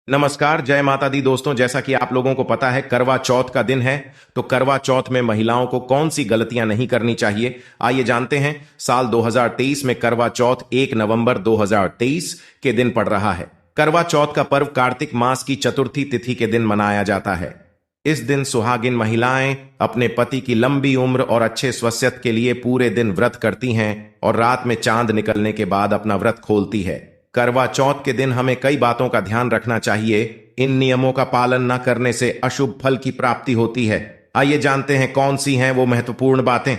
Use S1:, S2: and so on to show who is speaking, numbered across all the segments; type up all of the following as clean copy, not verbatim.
S1: नमस्कार, जय माता दी दोस्तों। जैसा कि आप लोगों को पता है करवा चौथ का दिन है, तो करवा चौथ में महिलाओं को कौन सी गलतियां नहीं करनी चाहिए, आइए जानते हैं। साल 2023 में करवा चौथ 1 नवंबर 2023 के दिन पड़ रहा है। करवा चौथ का पर्व कार्तिक मास की चतुर्थी तिथि के दिन मनाया जाता है। इस दिन सुहागिन महिलाएं अपने पति की लंबी उम्र और अच्छे स्वास्थ्य के लिए पूरे दिन व्रत करती हैं और रात में चांद निकलने के बाद अपना व्रत खोलती है। करवा चौथ के दिन हमें कई बातों का ध्यान रखना चाहिए। इन नियमों का पालन न करने से अशुभ फल की प्राप्ति होती है। आइए जानते हैं कौन सी हैं वो महत्वपूर्ण बातें।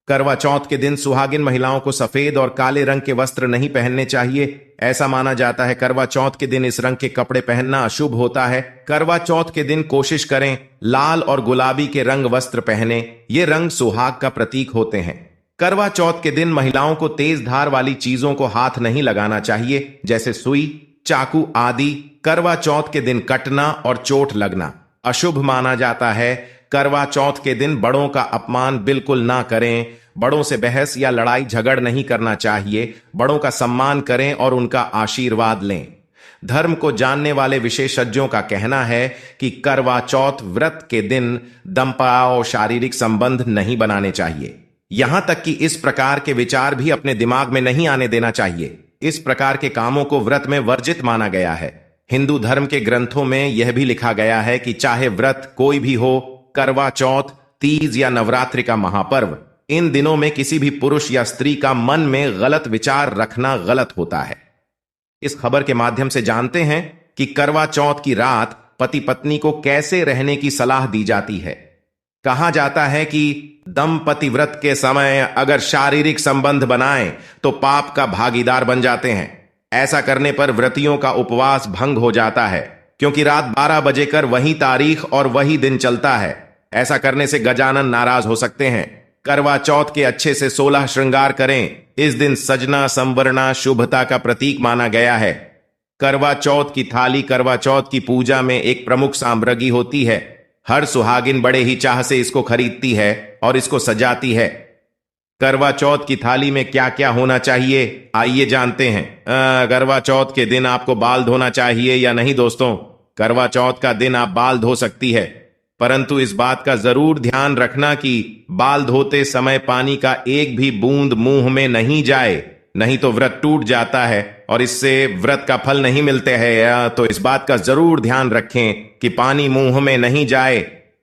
S1: करवा चौथ के दिन सुहागिन महिलाओं को सफेद और काले रंग के वस्त्र नहीं पहनने चाहिए। ऐसा माना जाता है करवा चौथ के दिन इस रंग के कपड़े पहनना अशुभ होता है। करवा चौथ के दिन कोशिश करें लाल और गुलाबी के रंग वस्त्र पहने, ये रंग सुहाग का प्रतीक होते हैं। करवा चौथ के दिन महिलाओं को तेज धार वाली चीजों को हाथ नहीं लगाना चाहिए, जैसे सुई, चाकू आदि। करवा चौथ के दिन कटना और चोट लगना अशुभ माना जाता है। करवा चौथ के दिन बड़ों का अपमान बिल्कुल ना करें। बड़ों से बहस या लड़ाई झगड़ नहीं करना चाहिए। बड़ों का सम्मान करें और उनका आशीर्वाद लें। धर्म को जानने वाले विशेषज्ञों का कहना है कि करवा चौथ व्रत के दिन दंपत्ति और शारीरिक संबंध नहीं बनाने चाहिए। यहां तक कि इस प्रकार के विचार भी अपने दिमाग में नहीं आने देना चाहिए। इस प्रकार के कामों को व्रत में वर्जित माना गया है। हिंदू धर्म के ग्रंथों में यह भी लिखा गया है कि चाहे व्रत कोई भी हो, करवा चौथ, तीज या नवरात्रि का महापर्व, इन दिनों में किसी भी पुरुष या स्त्री का मन में गलत विचार रखना गलत होता है। इस खबर के माध्यम से जानते हैं कि करवा चौथ की रात पति पत्नी को कैसे रहने की सलाह दी जाती है। कहा जाता है कि दंपति व्रत के समय अगर शारीरिक संबंध बनाएं तो पाप का भागीदार बन जाते हैं। ऐसा करने पर व्रतियों का उपवास भंग हो जाता है, क्योंकि रात 12 बजे कर वही तारीख और वही दिन चलता है। ऐसा करने से गजानन नाराज हो सकते हैं। करवा चौथ के अच्छे से 16 श्रृंगार करें। इस दिन सजना संवरना शुभता का प्रतीक माना गया है। करवा चौथ की थाली करवा चौथ की पूजा में एक प्रमुख सामग्री होती है। हर सुहागिन बड़े ही चाह से इसको खरीदती है और इसको सजाती है। करवा चौथ की थाली में क्या क्या होना चाहिए, आइए जानते हैं। करवा चौथ के दिन आपको बाल धोना चाहिए या नहीं दोस्तों? करवा चौथ का दिन आप बाल धो सकती है, परंतु इस बात का जरूर ध्यान रखना कि बाल धोते समय पानी का एक भी बूंद मुंह में नहीं जाए, नहीं तो व्रत टूट जाता है और इससे व्रत का फल नहीं मिलते हैं। तो इस बात का जरूर ध्यान रखें कि पानी मुंह में नहीं जाए।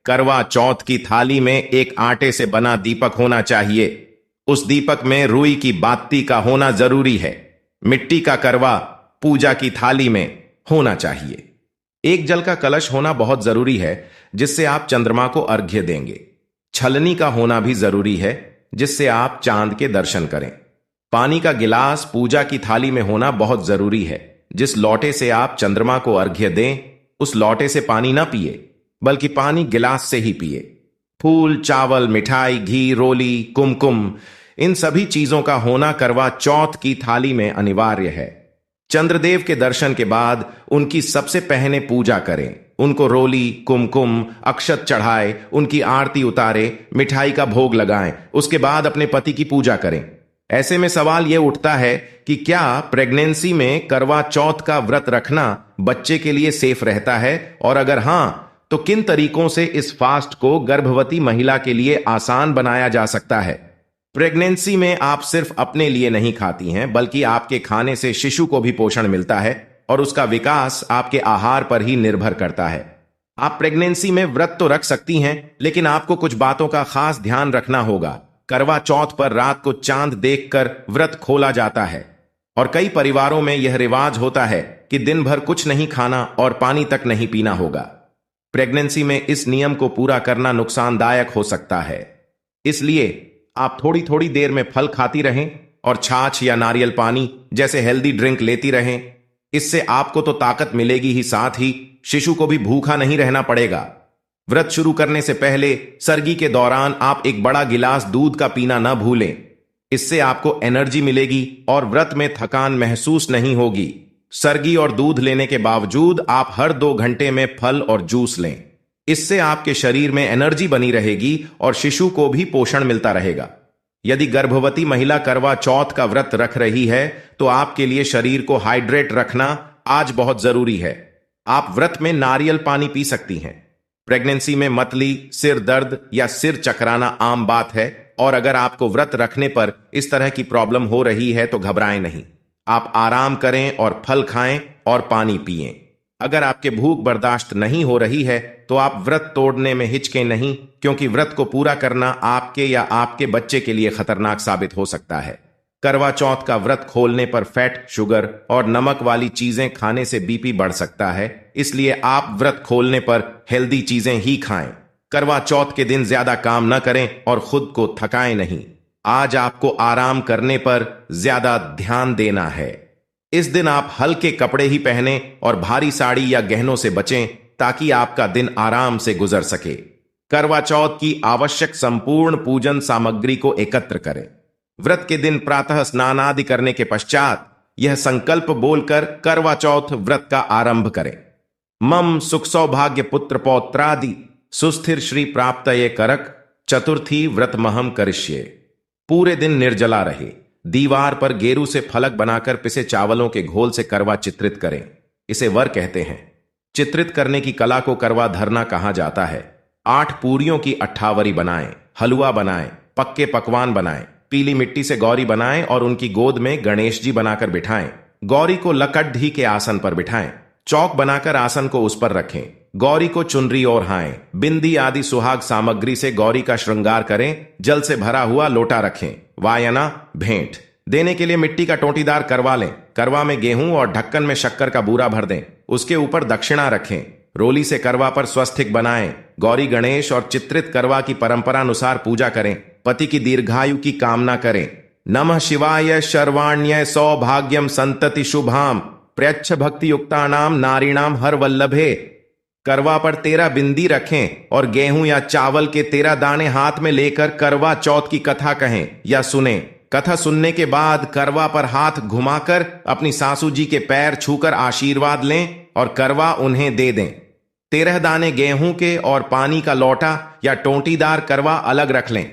S1: करवा चौथ की थाली में एक आटे से बना दीपक होना चाहिए। उस दीपक में रुई की बाती का होना जरूरी है। मिट्टी का करवा पूजा की थाली में होना चाहिए। एक जल का कलश होना बहुत जरूरी है, जिससे आप चंद्रमा को अर्घ्य देंगे। छलनी का होना भी जरूरी है, जिससे आप चांद के दर्शन करें। पानी का गिलास पूजा की थाली में होना बहुत जरूरी है। जिस लोटे से आप चंद्रमा को अर्घ्य दें, उस लोटे से पानी ना पिए, बल्कि पानी गिलास से ही पिए। फूल, चावल, मिठाई, घी, रोली, कुमकुम, इन सभी चीजों का होना करवा चौथ की थाली में अनिवार्य है। चंद्रदेव के दर्शन के बाद उनकी सबसे पहले पूजा करें। उनको रोली, कुमकुम, अक्षत चढ़ाए, उनकी आरती उतारे, मिठाई का भोग लगाएं। उसके बाद अपने पति की पूजा करें। ऐसे में सवाल यह उठता है कि क्या प्रेगनेंसी में करवा चौथ का व्रत रखना बच्चे के लिए सेफ रहता है, और अगर हां तो किन तरीकों से इस फास्ट को गर्भवती महिला के लिए आसान बनाया जा सकता है। प्रेगनेंसी में आप सिर्फ अपने लिए नहीं खाती हैं, बल्कि आपके खाने से शिशु को भी पोषण मिलता है और उसका विकास आपके आहार पर ही निर्भर करता है। आप प्रेगनेंसी में व्रत तो रख सकती हैं, लेकिन आपको कुछ बातों का खास ध्यान रखना होगा। करवा चौथ पर रात को चांद देखकर व्रत खोला जाता है और कई परिवारों में यह रिवाज होता है कि दिन भर कुछ नहीं खाना और पानी तक नहीं पीना होगा। प्रेगनेंसी में इस नियम को पूरा करना नुकसानदायक हो सकता है, इसलिए आप थोड़ी थोड़ी देर में फल खाती रहें और छाछ या नारियल पानी जैसे हेल्दी ड्रिंक लेती रहें। इससे आपको तो ताकत मिलेगी ही, साथ ही शिशु को भी भूखा नहीं रहना पड़ेगा। व्रत शुरू करने से पहले सर्गी के दौरान आप एक बड़ा गिलास दूध का पीना न भूलें। इससे आपको एनर्जी मिलेगी और व्रत में थकान महसूस नहीं होगी। सर्गी और दूध लेने के बावजूद आप हर 2 घंटे में फल और जूस लें। इससे आपके शरीर में एनर्जी बनी रहेगी और शिशु को भी पोषण मिलता रहेगा। यदि गर्भवती महिला करवा चौथ का व्रत रख रही है, तो आपके लिए शरीर को हाइड्रेट रखना आज बहुत जरूरी है। आप व्रत में नारियल पानी पी सकती हैं। प्रेगनेंसी में मतली, सिर दर्द या सिर चकराना आम बात है, और अगर आपको व्रत रखने पर इस तरह की प्रॉब्लम हो रही है तो घबराएं नहीं। आप आराम करें और फल खाएं और पानी पिएं। अगर आपके भूख बर्दाश्त नहीं हो रही है तो आप व्रत तोड़ने में हिचकें नहीं, क्योंकि व्रत को पूरा करना आपके या आपके बच्चे के लिए खतरनाक साबित हो सकता है। करवा चौथ का व्रत खोलने पर फैट, शुगर और नमक वाली चीजें खाने से बीपी बढ़ सकता है, इसलिए आप व्रत खोलने पर हेल्दी चीजें ही खाएं। करवा चौथ के दिन ज्यादा काम न करें और खुद को थकाएं नहीं। आज आपको आराम करने पर ज्यादा ध्यान देना है। इस दिन आप हल्के कपड़े ही पहने और भारी साड़ी या गहनों से बचें, ताकि आपका दिन आराम से गुजर सके। करवा चौथ की आवश्यक संपूर्ण पूजन सामग्री को एकत्र करें। व्रत के दिन प्रातः स्नान आदि करने के पश्चात यह संकल्प बोलकर करवा चौथ व्रत का आरंभ करें। मम सुख सौभाग्य पुत्र पौत्रादि सुस्थिर श्री प्राप्तये करक चतुर्थी व्रतमहम करिष्ये। पूरे दिन निर्जला रहे। दीवार पर गेरू से फलक बनाकर पिसे चावलों के घोल से करवा चित्रित करें। इसे वर कहते हैं। चित्रित करने की कला को करवा धरना कहा जाता है। 8 पूरियों की अट्ठावरी बनाएं, हलवा बनाएं, पक्के पकवान बनाएं, पीली मिट्टी से गौरी बनाएं और उनकी गोद में गणेश जी बनाकर बिठाएं। गौरी को लकड़ी के आसन पर बिठाएं। चौक बनाकर आसन को उस पर रखें। गौरी को चुनरी ओढ़ाएं। बिंदी आदि सुहाग सामग्री से गौरी का श्रृंगार करें। जल से भरा हुआ लोटा रखें। वायना भेंट देने के लिए मिट्टी का टोंटीदार करवा लें। करवा में गेहूं और ढक्कन में शक्कर का बूरा भर दें। उसके ऊपर दक्षिणा रखें। रोली से करवा पर स्वस्तिक बनाएं। गौरी गणेश और चित्रित करवा की परंपरा अनुसार पूजा करें। पति की दीर्घायु की कामना करें। नमः शिवाय शर्वाण्य सौभाग्यम संतति शुभाम प्रयच्छ भक्ति युक्तानाम नारीणाम हर वल्लभे। करवा पर 13 बिंदी रखें और गेहूं या चावल के 13 दाने हाथ में लेकर करवा चौथ की कथा कहें या सुने। कथा सुनने के बाद करवा पर हाथ घुमाकर अपनी सासू जी के पैर छूकर आशीर्वाद लें और करवा उन्हें दे दें। 13 दाने गेहूं के और पानी का लोटा या टोंटीदार करवा अलग रख लें।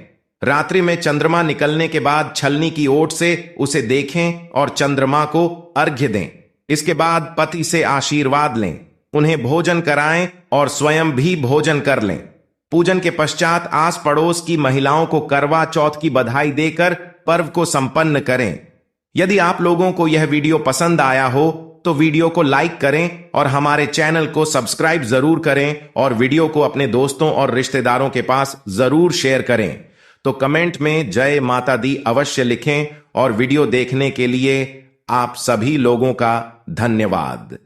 S1: रात्रि में चंद्रमा निकलने के बाद छलनी की ओट से उसे देखें और चंद्रमा को अर्घ्य दें। इसके बाद पति से आशीर्वाद लें, उन्हें भोजन कराएं और स्वयं भी भोजन कर लें। पूजन के पश्चात आस पड़ोस की महिलाओं को करवा चौथ की बधाई देकर पर्व को संपन्न करें। यदि आप लोगों को यह वीडियो पसंद आया हो तो वीडियो को लाइक करें और हमारे चैनल को सब्सक्राइब जरूर करें और वीडियो को अपने दोस्तों और रिश्तेदारों के पास जरूर शेयर करें। तो कमेंट में जय माता दी अवश्य लिखें और वीडियो देखने के लिए आप सभी लोगों का धन्यवाद।